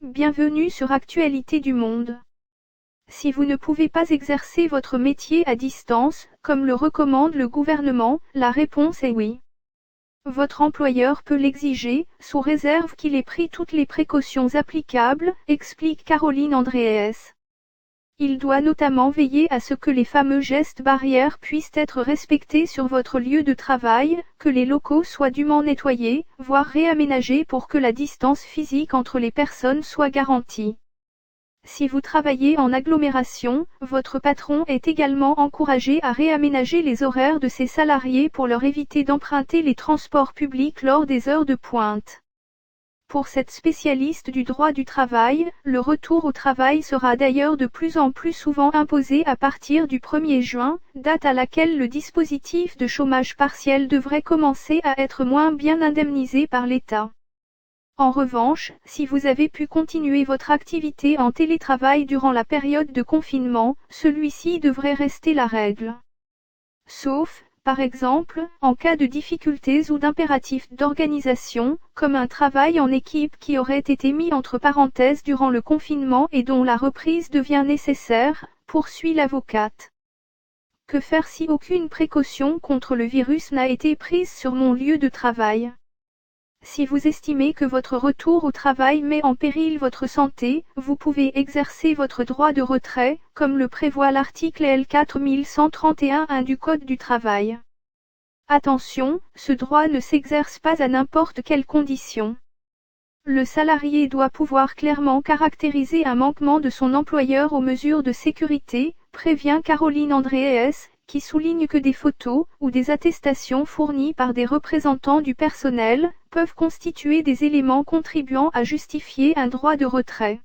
bienvenue sur Actualité du Monde. Si vous ne pouvez pas exercer votre métier à distance, comme le recommande le gouvernement, la réponse est oui. Votre employeur peut l'exiger, sous réserve qu'il ait pris toutes les précautions applicables, explique Caroline Andrees. Il doit notamment veiller à ce que les fameux gestes barrières puissent être respectés sur votre lieu de travail, que les locaux soient dûment nettoyés, voire réaménagés pour que la distance physique entre les personnes soit garantie. Si vous travaillez en agglomération, votre patron est également encouragé à réaménager les horaires de ses salariés pour leur éviter d'emprunter les transports publics lors des heures de pointe. Pour cette spécialiste du droit du travail, le retour au travail sera d'ailleurs de plus en plus souvent imposé à partir du 1er juin, date à laquelle le dispositif de chômage partiel devrait commencer à être moins bien indemnisé par l'État. En revanche, si vous avez pu continuer votre activité en télétravail durant la période de confinement, celui-ci devrait rester la règle. Sauf, par exemple, en cas de difficultés ou d'impératifs d'organisation, comme un travail en équipe qui aurait été mis entre parenthèses durant le confinement et dont la reprise devient nécessaire, poursuit l'avocate. Que faire si aucune précaution contre le virus n'a été prise sur mon lieu de travail ? Si vous estimez que votre retour au travail met en péril votre santé, vous pouvez exercer votre droit de retrait, comme le prévoit l'article L 4131-1 du Code du travail. Attention, ce droit ne s'exerce pas à n'importe quelle condition. Le salarié doit pouvoir clairement caractériser un manquement de son employeur aux mesures de sécurité, prévient Caroline Andrees, qui souligne que des photos ou des attestations fournies par des représentants du personnel peuvent constituer des éléments contribuant à justifier un droit de retrait.